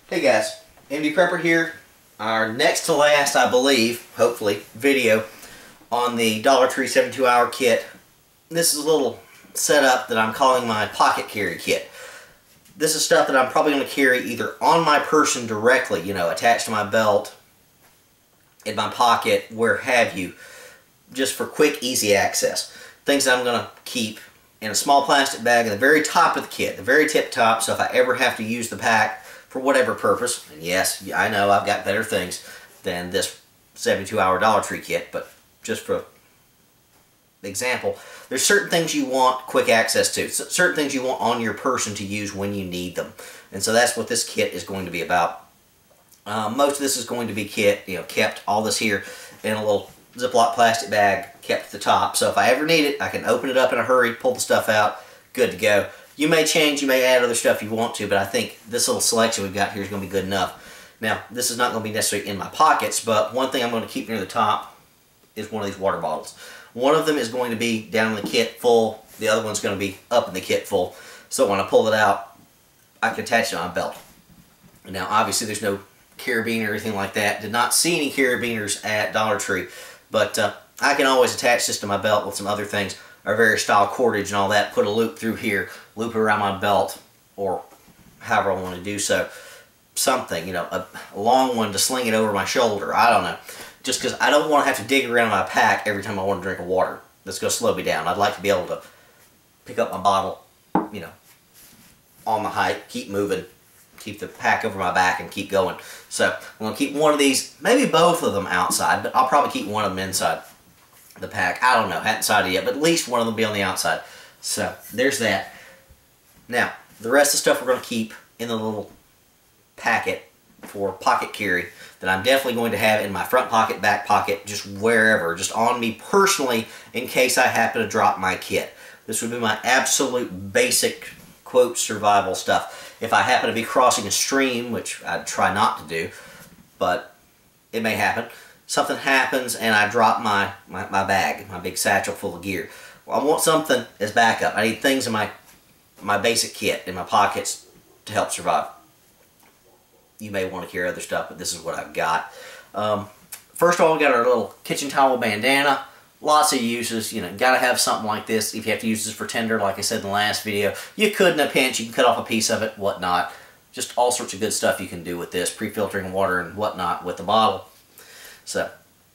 Hey guys, MD Prepper here. Our next to last, I believe, hopefully, video on the Dollar Tree 72-hour kit. This is a little setup that I'm calling my pocket carry kit. This is stuff that I'm probably going to carry either on my person directly, you know, attached to my belt, in my pocket, where have you, just for quick, easy access. Things that I'm going to keep in a small plastic bag at the very top of the kit, the very tip top, so if I ever have to use the pack for whatever purpose, and yes, I know I've got better things than this 72-hour Dollar Tree kit, but just for example, there's certain things you want quick access to, certain things you want on your person to use when you need them, and so that's what this kit is going to be about. Most of this is going to be kept all this here in a little Ziploc plastic bag kept at the top, so if I ever need it, I can open it up in a hurry, pull the stuff out, good to go. You may change, you may add other stuff you want to, but I think this little selection we've got here is going to be good enough. Now, this is not going to be necessarily in my pockets, but one thing I'm going to keep near the top is one of these water bottles. One of them is going to be down in the kit full, the other one's going to be up in the kit full, so when I pull it out, I can attach it on my belt. Now, obviously there's no carabiner or anything like that. Did not see any carabiners at Dollar Tree, but I can always attach this to my belt with some other things, our various style cordage and all that, put a loop through here, loop it around my belt, or however I want to do so. Something, you know, a long one to sling it over my shoulder, I don't know. Just because I don't want to have to dig around my pack every time I want to drink water. That's going to slow me down. I'd like to be able to pick up my bottle, you know, on the hike, keep moving, keep the pack over my back and keep going. So I'm going to keep one of these, maybe both of them outside, but I'll probably keep one of them inside the pack. I don't know, haven't decided yet, but at least one of them will be on the outside. So there's that. Now, the rest of the stuff we're going to keep in the little packet for pocket carry that I'm definitely going to have in my front pocket, back pocket, just wherever, just on me personally in case I happen to drop my kit. This would be my absolute basic, quote, survival stuff. If I happen to be crossing a stream, which I'd try not to do, but it may happen, something happens and I drop my bag, my big satchel full of gear. Well, I want something as backup. I need things in my basic kit, in my pockets, to help survive. You may want to carry other stuff, but this is what I've got. First of all, we got our little kitchen towel bandana. Lots of uses. You know, got to have something like this if you have to use this for tinder, like I said in the last video. You could in a pinch, you can cut off a piece of it, whatnot. Just all sorts of good stuff you can do with this, pre-filtering water and whatnot with the bottle. So,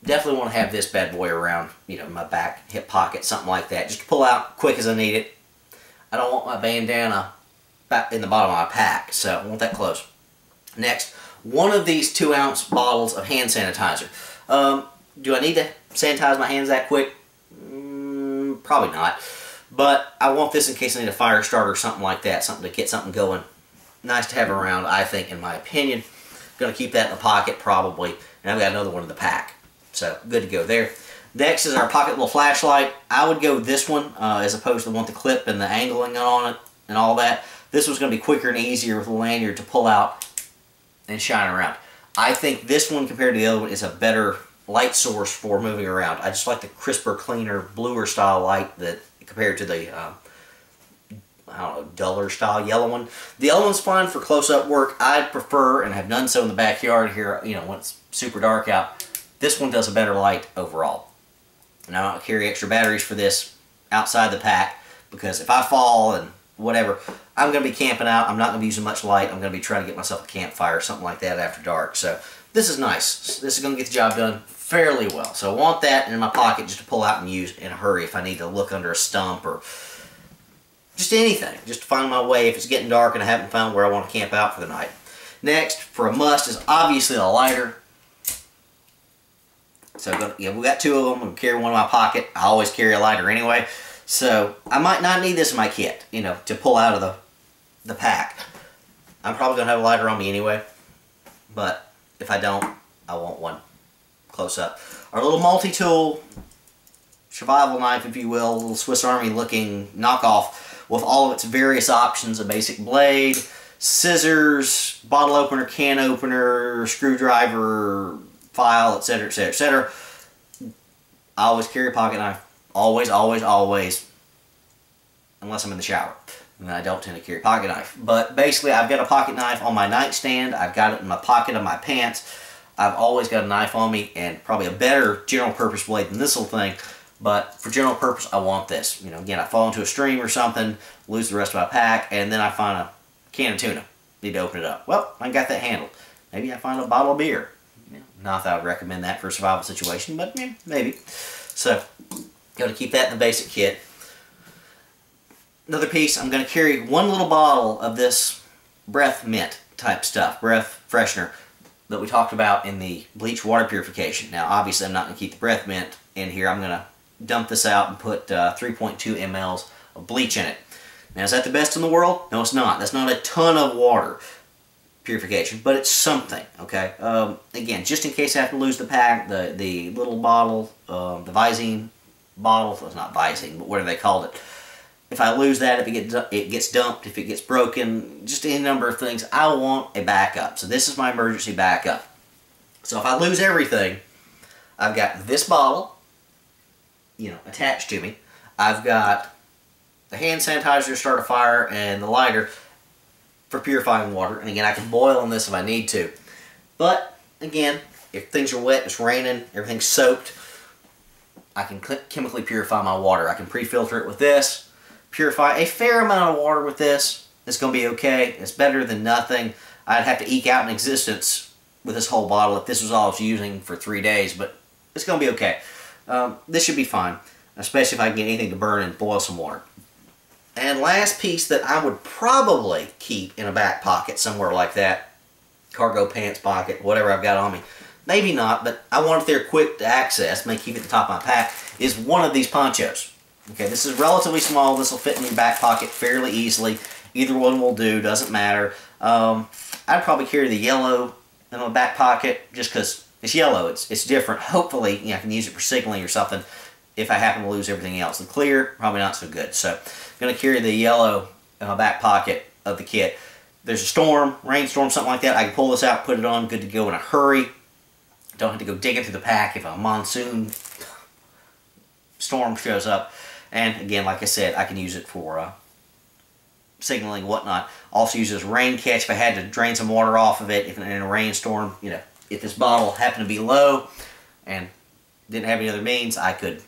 definitely want to have this bad boy around, you know, my back, hip pocket, something like that. Just to pull out quick as I need it. I don't want my bandana back in the bottom of my pack, so I want that close. Next, one of these 2-ounce bottles of hand sanitizer. Do I need to sanitize my hands that quick? Probably not. But I want this in case I need a fire starter or something like that, something to get something going. Nice to have around, I think, in my opinion. Going to keep that in the pocket, probably. And I've got another one in the pack. So, good to go there. Next is our pocket little flashlight. I would go with this one as opposed to the one with the clip and the angling on it and all that. This one's going to be quicker and easier with the lanyard to pull out and shine around. I think this one compared to the other one is a better light source for moving around. I just like the crisper, cleaner, bluer style light that compared to the I don't know, duller style yellow one. The other one's fine for close-up work. I prefer, and have done so in the backyard here, you know, when it's super dark out, this one does a better light overall. And I don't carry extra batteries for this outside the pack, because if I fall and whatever, I'm going to be camping out. I'm not going to be using much light. I'm going to be trying to get myself a campfire or something like that after dark. So this is nice. This is going to get the job done fairly well. So I want that in my pocket just to pull out and use in a hurry if I need to look under a stump or just anything. Just to find my way if it's getting dark and I haven't found where I want to camp out for the night. Next, for a must, is obviously a lighter. So yeah, we got 2 of them. I'm going to carry one in my pocket. I always carry a lighter anyway. So I might not need this in my kit, you know, to pull out of the pack. I'm probably going to have a lighter on me anyway. But if I don't, I want one close up. Our little multi-tool survival knife, if you will, a little Swiss Army looking knockoff with all of its various options, a basic blade, scissors, bottle opener, can opener, screwdriver, file, etc., etc., etc. I always carry a pocket knife. Always, always, always. Unless I'm in the shower. and I don't tend to carry a pocket knife. But basically, I've got a pocket knife on my nightstand. I've got it in my pocket of my pants. I've always got a knife on me, and probably a better general purpose blade than this little thing. But for general purpose, I want this. You know, again, I fall into a stream or something, lose the rest of my pack, and then I find a can of tuna. Need to open it up. Well, I got that handled. Maybe I find a bottle of beer. Not that I would recommend that for a survival situation, but yeah, maybe. So, got to keep that in the basic kit. Another piece, I'm going to carry one little bottle of this breath mint type stuff, breath freshener, that we talked about in the bleach water purification. Now, obviously, I'm not going to keep the breath mint in here. I'm going to dump this out and put 3.2 mLs of bleach in it. Now, is that the best in the world? No, it's not. That's not a ton of water purification, but it's something, okay? Again, just in case I have to lose the pack, the little bottle, the Visine bottle, well, it's not Visine, but whatever they called it. If I lose that, if it gets dumped, if it gets broken, just any number of things, I want a backup. So this is my emergency backup. So if I lose everything, I've got this bottle, you know, attached to me. I've got the hand sanitizer to start a fire and the lighter for purifying water. And again, I can boil on this if I need to. But again, if things are wet, it's raining, everything's soaked, I can chemically purify my water. I can pre-filter it with this, purify a fair amount of water with this. It's going to be okay. It's better than nothing. I'd have to eke out an existence with this whole bottle if this was all I was using for 3 days, but it's going to be okay. This should be fine, especially if I can get anything to burn and boil some water. And last piece that I would probably keep in a back pocket somewhere like that, cargo pants pocket, whatever I've got on me. Maybe not, but I want it there quick to access, may keep it at the top of my pack, is one of these ponchos. Okay, this is relatively small. This will fit in your back pocket fairly easily. Either one will do, doesn't matter. I'd probably carry the yellow in my back pocket just because it's yellow. It's different. Hopefully, you know, I can use it for signaling or something if I happen to lose everything else. The clear, probably not so good. So, I'm going to carry the yellow in my back pocket of the kit. There's a storm, rainstorm, something like that. I can pull this out, put it on, good to go in a hurry. Don't have to go digging through the pack if a monsoon storm shows up. And again, like I said, I can use it for signaling, whatnot. Also use it as rain catch if I had to drain some water off of it. If in a rainstorm, you know, if this bottle happened to be low and didn't have any other means, I could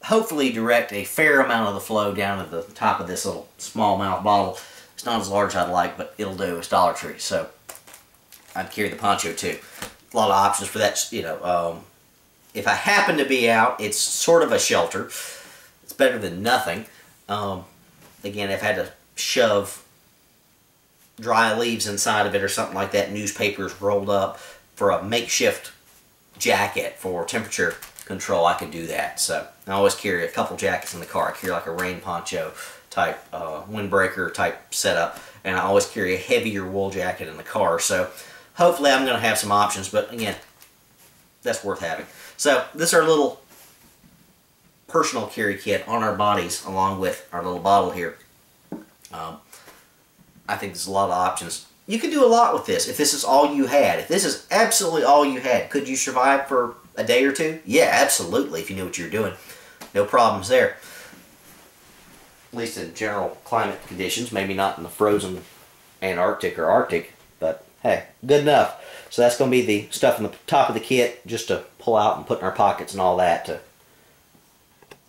hopefully direct a fair amount of the flow down to the top of this little small mouth bottle. It's not as large as I'd like, but it'll do. It's Dollar Tree, so I'd carry the poncho too. A lot of options for that, you know. If I happen to be out, it's sort of a shelter. It's better than nothing. Again, if I had to shove dry leaves inside of it or something like that, newspapers rolled up for a makeshift jacket for temperature control, I could do that. So I always carry a couple jackets in the car. I carry like a rain poncho type, windbreaker type setup, and I always carry a heavier wool jacket in the car. So hopefully I'm going to have some options, but again, that's worth having. So this is our little personal carry kit on our bodies along with our little bottle here. I think there's a lot of options. You could do a lot with this if this is all you had. If this is absolutely all you had, could you survive for a day or two? Yeah, absolutely, if you knew what you were doing. No problems there. At least in general climate conditions. Maybe not in the frozen Antarctic or Arctic, but hey, good enough. So that's going to be the stuff in the top of the kit just to pull out and put in our pockets and all that to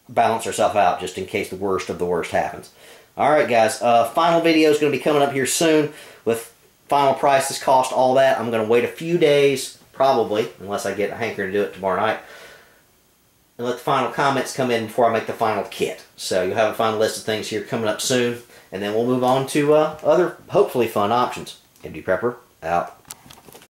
balance ourselves out just in case the worst of the worst happens. Alright guys, final video is going to be coming up here soon with final prices, cost, all that. I'm going to wait a few days, probably, unless I get a hankering to do it tomorrow night, and let the final comments come in before I make the final kit. So you'll have a final list of things here coming up soon, and then we'll move on to other, hopefully fun options. MD Prepper, out.